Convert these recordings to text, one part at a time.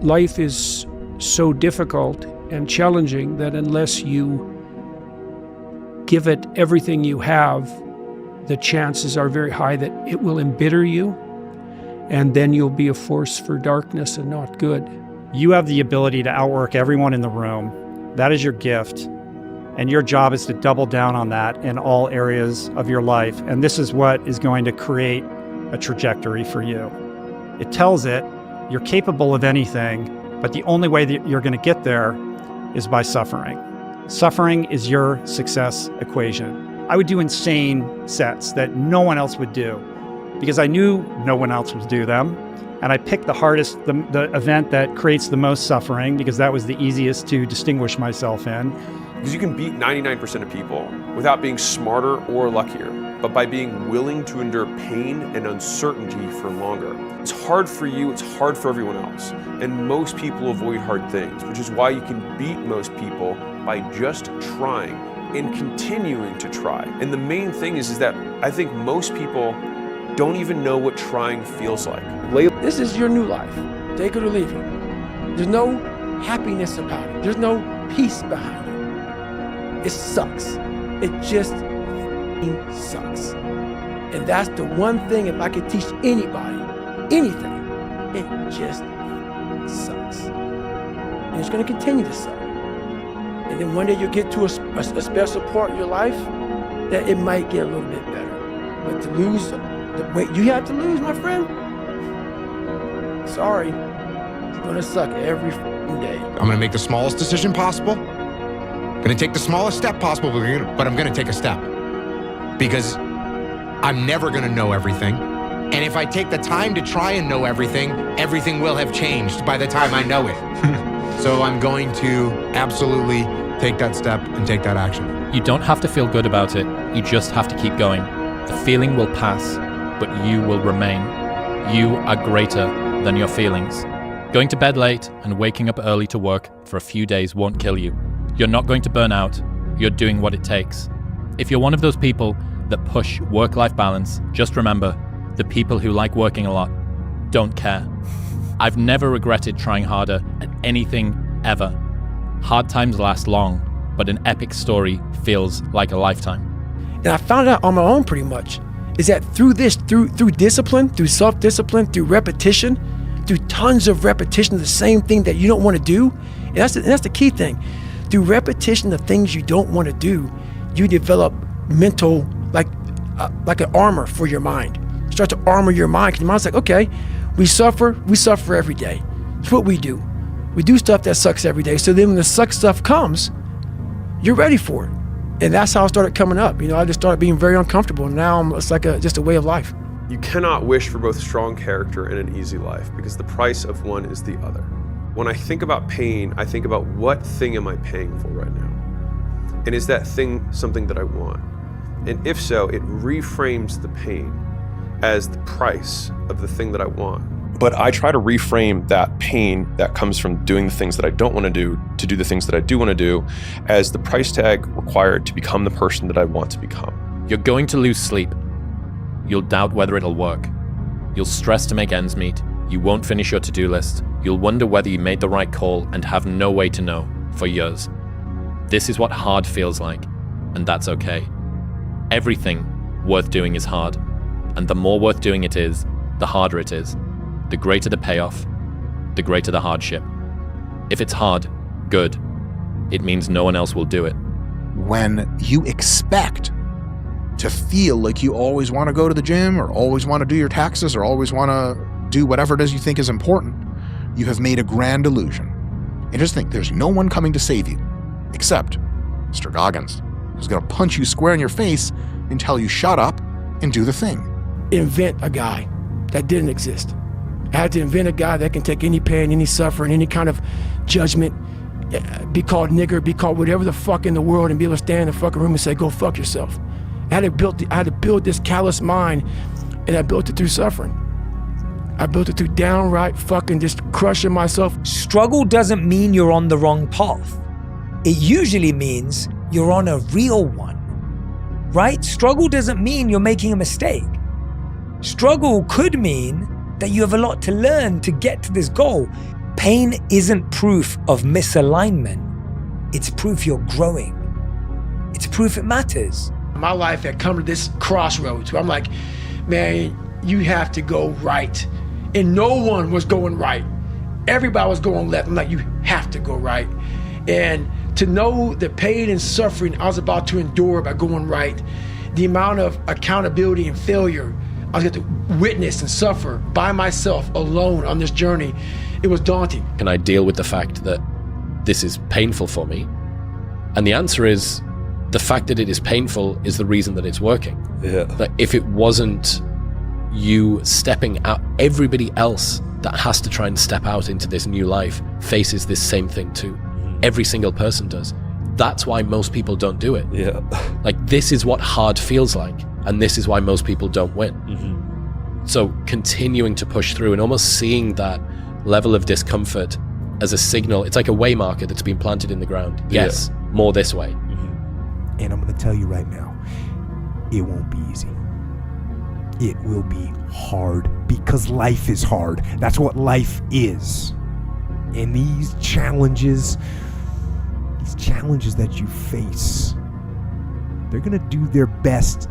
life is so difficult and challenging that unless you give it everything you have, the chances are very high that it will embitter you, and then you'll be a force for darkness and not good. You have the ability to outwork everyone in the room. That is your gift. And your job is to double down on that in all areas of your life. And this is what is going to create a trajectory for you. It tells it you're capable of anything, but the only way that you're going to get there is by suffering. Suffering is your success equation. I would do insane sets that no one else would do because I knew no one else would do them. And I picked the hardest, the event that creates the most suffering because that was the easiest to distinguish myself in. Because you can beat 99% of people without being smarter or luckier, but by being willing to endure pain and uncertainty for longer. It's hard for you, it's hard for everyone else. And most people avoid hard things, which is why you can beat most people by just trying and continuing to try. And the main thing is that I think most people don't even know what trying feels like. This is your new life. Take it or leave it. There's no happiness about it. There's no peace behind it. It sucks. It just sucks. And that's the one thing, if I could teach anybody anything, it just sucks. And it's going to continue to suck. And then one day you'll get to a special part in your life that it might get a little bit better. But to lose the weight you have to lose, my friend, sorry, it's going to suck every day. I'm going to make the smallest decision possible. I'm going to take the smallest step possible, but I'm going to take a step. Because I'm never going to know everything. And if I take the time to try and know everything, everything will have changed by the time I know it. So I'm going to absolutely take that step and take that action. You don't have to feel good about it. You just have to keep going. The feeling will pass, but you will remain. You are greater than your feelings. Going to bed late and waking up early to work for a few days won't kill you. You're not going to burn out. You're doing what it takes. If you're one of those people that push work-life balance, just remember, the people who like working a lot don't care. I've never regretted trying harder at anything ever. Hard times last long, but an epic story feels like a lifetime. And I found out on my own pretty much, is that through discipline, through self-discipline, through repetition, through tons of repetition of the same thing that you don't want to do, and that's the key thing. Through repetition of things you don't want to do, you develop mental, like an armor for your mind. You start to armor your mind, because your mind's like, okay, we suffer every day. It's what we do. We do stuff that sucks every day. So then when the suck stuff comes, you're ready for it. And that's how I started coming up. I just started being very uncomfortable. And now it's like just a way of life. You cannot wish for both strong character and an easy life because the price of one is the other. When I think about pain, I think about what thing am I paying for right now? And is that thing something that I want? And if so, it reframes the pain as the price of the thing that I want. But I try to reframe that pain that comes from doing the things that I don't want to do the things that I do want to do as the price tag required to become the person that I want to become. You're going to lose sleep. You'll doubt whether it'll work. You'll stress to make ends meet. You won't finish your to-do list. You'll wonder whether you made the right call and have no way to know for years. This is what hard feels like, and that's okay. Everything worth doing is hard, and the more worth doing it is, the harder it is. The greater the payoff, the greater the hardship. If it's hard, good. It means no one else will do it. When you expect to feel like you always want to go to the gym or always want to do your taxes or always want to do whatever it is you think is important, you have made a grand illusion. And just think, there's no one coming to save you except Mr. Goggins, who's going to punch you square in your face and tell you shut up and do the thing. Invent a guy that didn't exist. I had to invent a guy that can take any pain, any suffering, any kind of judgment, be called nigger, be called whatever the fuck in the world, and be able to stand in the fucking room and say, go fuck yourself. I had to build this callous mind, and I built it through suffering. I built it through downright fucking just crushing myself. Struggle doesn't mean you're on the wrong path. It usually means you're on a real one, right? Struggle doesn't mean you're making a mistake. Struggle could mean that you have a lot to learn to get to this goal. Pain isn't proof of misalignment. It's proof you're growing. It's proof it matters. My life had come to this crossroads where I'm like, man, you have to go right. And no one was going right. Everybody was going left. I'm like, you have to go right. And to know the pain and suffering I was about to endure by going right, the amount of accountability and failure I was going to witness and suffer by myself alone on this journey, it was daunting. Can I deal with the fact that this is painful for me? And the answer is, the fact that it is painful is the reason that it's working. Yeah. That if it wasn't you stepping out, everybody else that has to try and step out into this new life faces this same thing too. Every single person does. That's why most people don't do it. Yeah. Like, this is what hard feels like, and this is why most people don't win. So continuing to push through and almost seeing that level of discomfort as a signal, it's like a way marker that's been planted in the ground. Yes, more this way. And I'm going to tell you right now, it won't be easy. It will be hard because life is hard. That's what life is. And these challenges that you face, they're going to do their best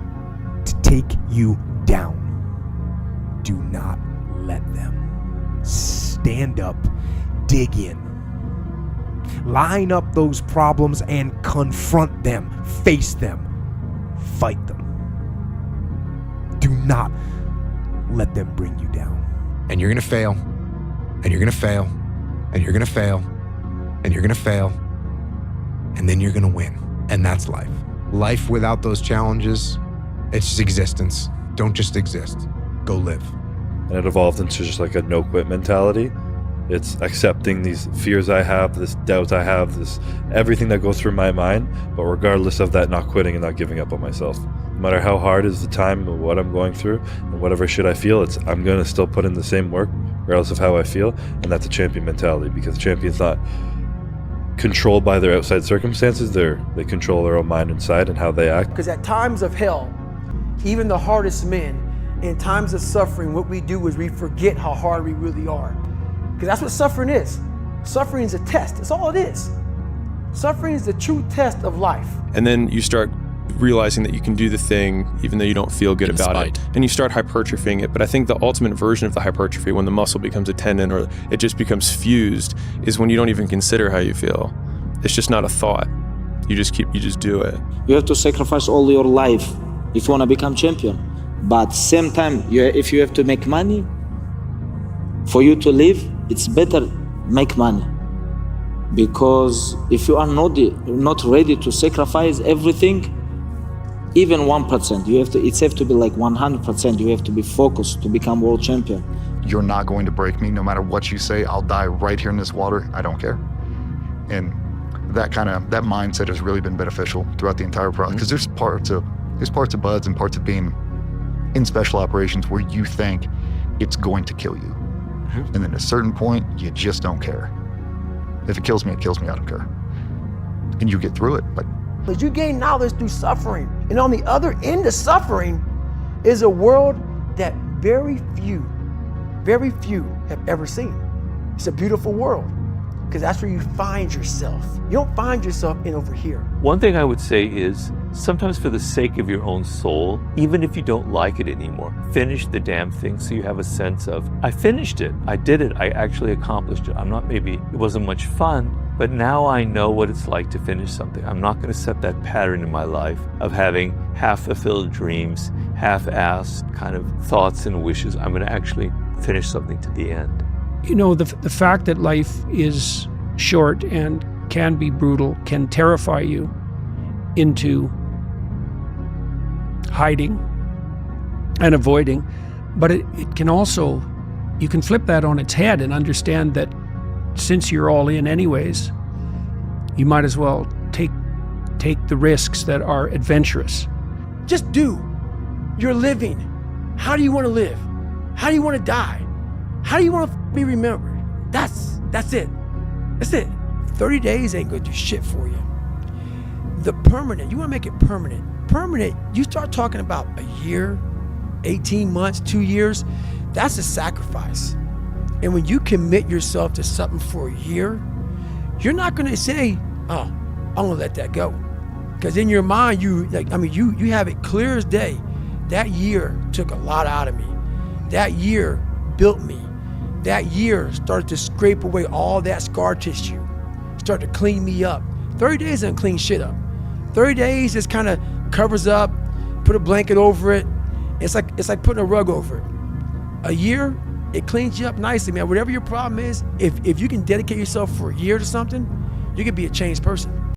to take you down. Do not let them. Stand up, dig in. Line up those problems and confront them, face them, fight them. Do not let them bring you down. And you're gonna fail, and you're gonna fail, and you're gonna fail, and you're gonna fail, and then you're gonna win. And that's life. Life without those challenges, it's just existence. Don't just exist, go live. And it evolved into just like a no quit mentality. It's accepting these fears I have, this doubt I have, this everything that goes through my mind, but regardless of that, not quitting and not giving up on myself. No matter how hard is the time or what I'm going through and whatever shit I feel, I'm going to still put in the same work regardless of how I feel. And that's a champion mentality, because a champion's not controlled by their outside circumstances. They control their own mind inside and how they act. Because at times of hell, even the hardest men, in times of suffering, what we do is we forget how hard we really are. Because that's what suffering is. Suffering is a test. That's all it is. Suffering is the true test of life. And then you start realizing that you can do the thing even though you don't feel good about it. And you start hypertrophying it. But I think the ultimate version of the hypertrophy, when the muscle becomes a tendon or it just becomes fused, is when you don't even consider how you feel. It's just not a thought. You just do it. You have to sacrifice all your life if you want to become champion. But same time, if you have to make money, for you to live, it's better make money. Because if you are not ready to sacrifice everything, even 1%, it's have to be like 100%. You have to be focused to become world champion. You're not going to break me. No matter what you say, I'll die right here in this water. I don't care. And that mindset has really been beneficial throughout the entire process. Because there's parts of BUD/S and parts of being in special operations where you think it's going to kill you. And then at a certain point, you just don't care. If it kills me, it kills me, I don't care. And you get through it. Because you gain knowledge through suffering. And on the other end of suffering is a world that very few have ever seen. It's a beautiful world, because that's where you find yourself. You don't find yourself in over here. One thing I would say is, sometimes for the sake of your own soul, even if you don't like it anymore, finish the damn thing so you have a sense of, I finished it, I did it, I actually accomplished it. It wasn't much fun, but now I know what it's like to finish something. I'm not going to set that pattern in my life of having half-fulfilled dreams, half-assed kind of thoughts and wishes. I'm going to actually finish something to the end. You know, the fact that life is short and can be brutal can terrify you into hiding and avoiding, but it can also, you can flip that on its head and understand that since you're all in anyways, you might as well take the risks that are adventurous. Just do. You're living. How do you want to live? How do you want to die? How do you want to be remembered? That's it. That's it. 30 days ain't gonna do shit for you. The permanent, you want to make it permanent. Permanent, you start talking about a year, 18 months, 2 years, that's a sacrifice. And when you commit yourself to something for a year, you're not going to say, oh, I'm going to let that go. Because in your mind, you have it clear as day. That year took a lot out of me. That year built me. That year started to scrape away all that scar tissue, started to clean me up. 30 days doesn't clean shit up. 30 days just kind of covers up, put a blanket over it. It's like putting a rug over it. A year, it cleans you up nicely, man. Whatever your problem is, if you can dedicate yourself for a year to something, you can be a changed person.